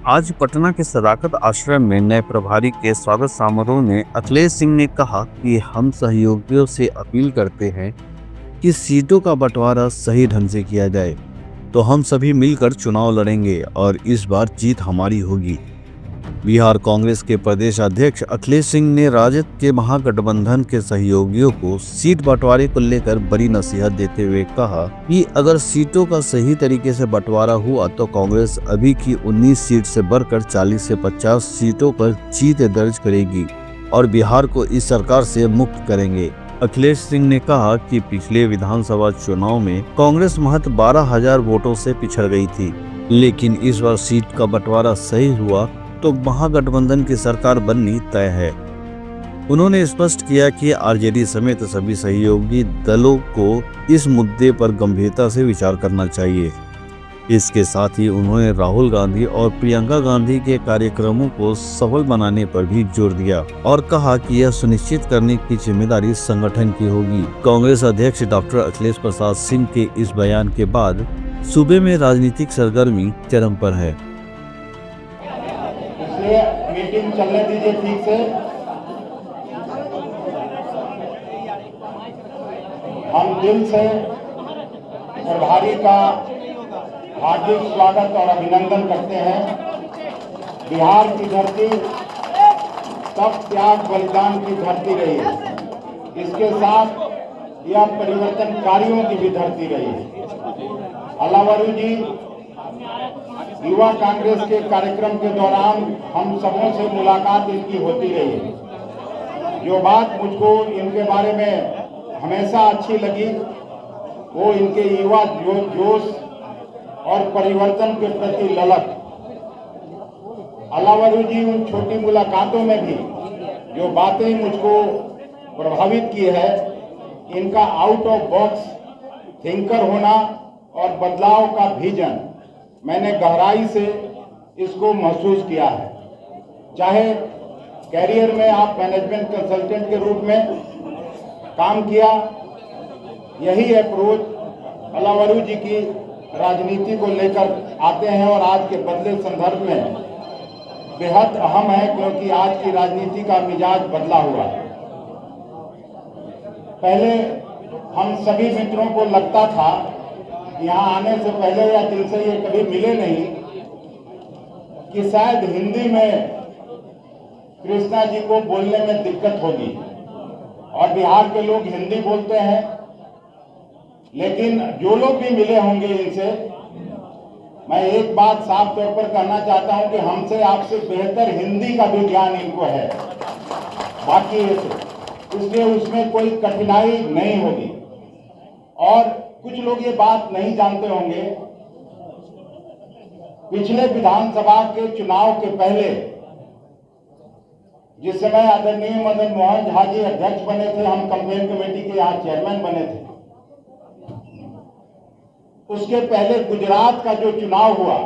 आज पटना के सदाकत आश्रम में नए प्रभारी के स्वागत समारोह में अखिलेश सिंह ने कहा कि हम सहयोगियों से अपील करते हैं कि सीटों का बंटवारा सही ढंग से किया जाए, तो हम सभी मिलकर चुनाव लड़ेंगे और इस बार जीत हमारी होगी। बिहार कांग्रेस के प्रदेश अध्यक्ष अखिलेश सिंह ने राजद के महागठबंधन के सहयोगियों को सीट बंटवारे को लेकर बड़ी नसीहत देते हुए कहा कि अगर सीटों का सही तरीके से बंटवारा हुआ तो कांग्रेस अभी की 19 सीट से बढ़कर 40 से 50 सीटों पर जीत दर्ज करेगी और बिहार को इस सरकार से मुक्त करेंगे। अखिलेश सिंह ने कहा कि पिछले विधानसभा चुनाव में कांग्रेस महज 12,000 वोटों से पिछड़ गई थी, लेकिन इस बार सीट का बंटवारा सही हुआ तो महागठबंधन की सरकार बननी तय है। उन्होंने स्पष्ट किया कि आरजेडी समेत सभी सहयोगी दलों को इस मुद्दे पर गंभीरता से विचार करना चाहिए। इसके साथ ही उन्होंने राहुल गांधी और प्रियंका गांधी के कार्यक्रमों को सफल बनाने पर भी जोर दिया और कहा कि यह सुनिश्चित करने की जिम्मेदारी संगठन की होगी। कांग्रेस अध्यक्ष डॉक्टर अखिलेश प्रसाद सिंह के इस बयान के बाद सूबे में राजनीतिक सरगर्मी चरम पर है। मीटिंग चलने दीजिए ठीक से। हम दिल से प्रभारी का हार्दिक स्वागत और अभिनंदन करते हैं। बिहार की धरती तब त्याग बलिदान की धरती रही है, इसके साथ यह परिवर्तनकारियों की भी धरती रही है। अलावरू जी, युवा कांग्रेस के कार्यक्रम के दौरान हम सबों से मुलाकात इनकी होती रही है। जो बात मुझको इनके बारे में हमेशा अच्छी लगी वो इनके युवा जोश और परिवर्तन के प्रति ललक। अलावरू जी, उन छोटी मुलाकातों में भी जो बातें मुझको प्रभावित की है, इनका आउट ऑफ बॉक्स थिंकर होना और बदलाव का विजन, मैंने गहराई से इसको महसूस किया है। चाहे कैरियर में आप मैनेजमेंट कंसल्टेंट के रूप में काम किया, यही अप्रोच अलावरू जी की राजनीति को लेकर आते हैं और आज के बदले संदर्भ में बेहद अहम है, क्योंकि आज की राजनीति का मिजाज बदला हुआ है। पहले हम सभी मित्रों को लगता था, यहाँ आने से पहले या जिनसे ये कभी मिले नहीं, कि शायद हिंदी में कृष्णा जी को बोलने में दिक्कत होगी और बिहार के लोग हिंदी बोलते हैं। लेकिन जो लोग भी मिले होंगे इनसे, मैं एक बात साफ तौर पर कहना चाहता हूं कि हमसे आपसे बेहतर हिंदी का भी ज्ञान इनको है, बाकी इसलिए उसमें कोई कठिनाई नहीं होगी। और कुछ लोग ये बात नहीं जानते होंगे, पिछले विधानसभा के चुनाव के पहले जिस समय आदरणीय मदन मोहन झा जी अध्यक्ष बने थे, हम कैंपेन कमेटी के यहाँ चेयरमैन बने थे। उसके पहले गुजरात का जो चुनाव हुआ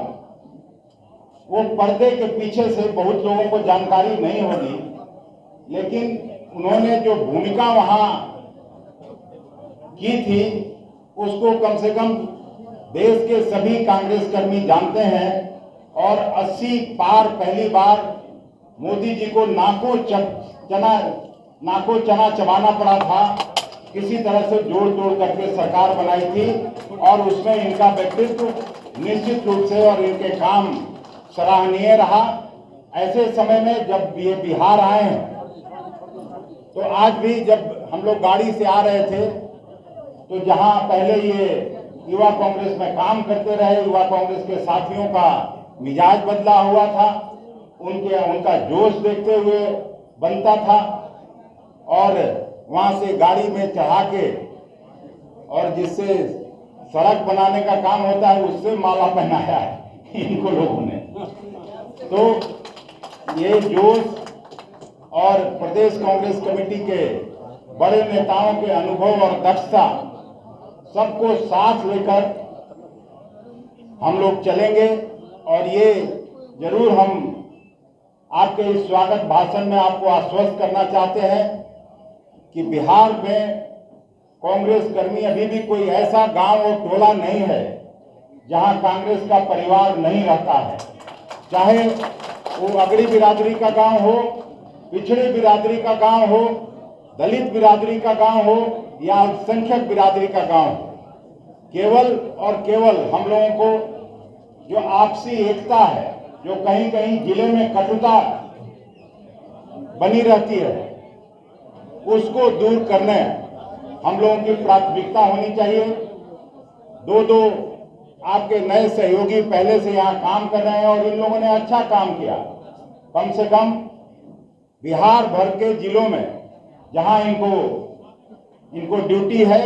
वो पर्दे के पीछे से बहुत लोगों को जानकारी नहीं होगी, लेकिन उन्होंने जो भूमिका वहां की थी उसको कम से कम देश के सभी कांग्रेस कर्मी जानते हैं। और 80 पार पहली बार मोदी जी को नाको चना चबाना पड़ा था, किसी तरह से जोड़ तोड़ करके सरकार बनाई थी और उसमें इनका व्यक्तित्व निश्चित रूप से और इनके काम सराहनीय रहा। ऐसे समय में जब ये बिहार आए हैं, तो आज भी जब हम लोग गाड़ी से आ रहे थे तो जहां पहले ये युवा कांग्रेस में काम करते रहे, युवा कांग्रेस के साथियों का मिजाज बदला हुआ था, उनका जोश देखते हुए बनता था और वहां से गाड़ी में चढ़ा के और जिससे सड़क बनाने का काम होता है उससे माला पहनाया है इनको लोगों ने। तो ये जोश और प्रदेश कांग्रेस कमेटी के बड़े नेताओं के अनुभव और दक्षता सबको साथ लेकर हम लोग चलेंगे। और ये जरूर हम आपके इस स्वागत भाषण में आपको आश्वस्त करना चाहते हैं कि बिहार में कांग्रेस कर्मी अभी भी कोई ऐसा गांव और टोला नहीं है जहां कांग्रेस का परिवार नहीं रहता है। चाहे वो अगड़ी बिरादरी का गांव हो, पिछड़ी बिरादरी का गांव हो, दलित बिरादरी का गांव हो या अल्पसंख्यक बिरादरी का गांव हो, केवल और केवल हम लोगों को जो आपसी एकता है, जो कहीं कहीं जिले में कटुता बनी रहती है, उसको दूर करने हम लोगों की प्राथमिकता होनी चाहिए। दो आपके नए सहयोगी पहले से यहाँ काम कर रहे हैं और इन लोगों ने अच्छा काम किया। कम से कम बिहार भर के जिलों में जहाँ इनको ड्यूटी है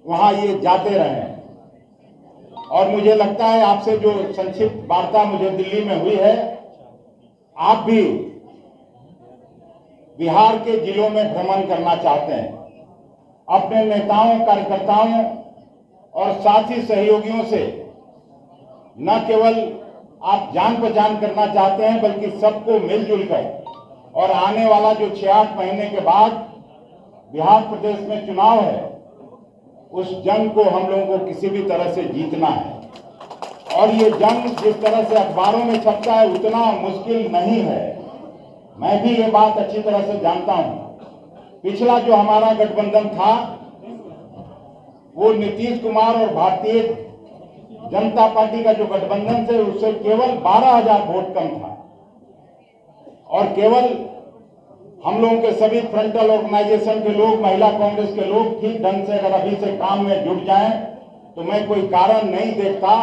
वहाँ ये जाते रहे। और मुझे लगता है आपसे जो संक्षिप्त वार्ता मुझे दिल्ली में हुई है, आप भी बिहार के जिलों में भ्रमण करना चाहते हैं, अपने नेताओं, कार्यकर्ताओं और साथी सहयोगियों से न केवल आप जान पहचान करना चाहते हैं, बल्कि सबको मिलजुल कर और आने वाला जो 6-8 महीने के बाद बिहार प्रदेश में चुनाव है, उस जंग को हम लोगों को किसी भी तरह से जीतना है। और ये जंग जिस तरह से अखबारों में छपता है उतना मुश्किल नहीं है। मैं भी ये बात अच्छी तरह से जानता हूं। पिछला जो हमारा गठबंधन था वो नीतीश कुमार और भारतीय जनता पार्टी का जो गठबंधन थे उससे केवल 12,000 वोट कम था। और केवल हम लोगों के सभी फ्रंटल ऑर्गेनाइजेशन के लोग, महिला कांग्रेस के लोग ठीक ढंग से अगर अभी से काम में जुट जाएं तो मैं कोई कारण नहीं देखता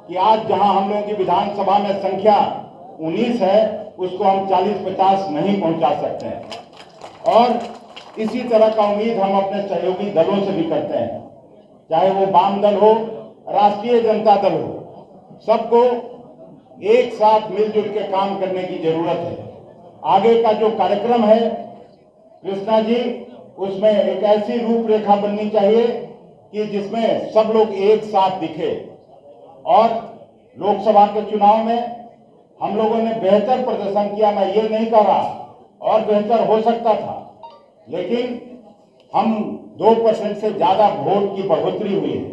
कि आज जहां हम लोगों की विधानसभा में संख्या 19 है उसको हम 40-50 नहीं पहुंचा सकते हैं। और इसी तरह का उम्मीद हम अपने सहयोगी दलों से भी करते हैं, चाहे वो वाम दल हो, राष्ट्रीय जनता दल हो, सबको एक साथ मिलजुल के काम करने की जरूरत है। आगे का जो कार्यक्रम है कृष्णा जी, उसमें एक ऐसी रूपरेखा बननी चाहिए कि जिसमें सब लोग एक साथ दिखे। और लोकसभा के चुनाव में हम लोगों ने बेहतर प्रदर्शन किया, मैं ये नहीं कह रहा, और बेहतर हो सकता था, लेकिन हम 2% से ज्यादा वोट की बढ़ोतरी हुई है।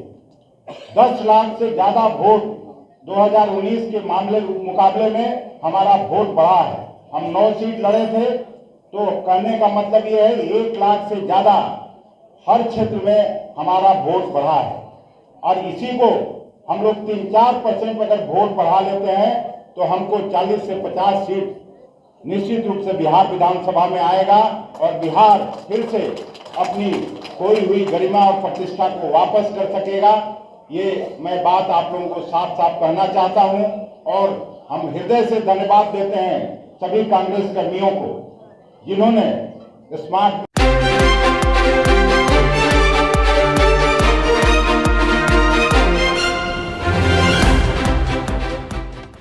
10 लाख से ज्यादा वोट 2019 के मुकाबले में हमारा वोट बढ़ा है। हम 9 सीट लड़े थे, तो कहने का मतलब यह है 1 लाख से ज्यादा हर क्षेत्र में हमारा वोट बढ़ा है। और इसी को हम लोग 3-4% अगर वोट बढ़ा लेते हैं तो हमको 40 से 50 सीट निश्चित रूप से बिहार विधानसभा में आएगा और बिहार फिर से अपनी खोई हुई गरिमा और प्रतिष्ठा को वापस कर सकेगा। ये मैं बात आप लोगों को साफ साफ कहना चाहता हूं। और हम हृदय से धन्यवाद देते हैं सभी कांग्रेस कर्मियों को जिन्होंने स्मार्ट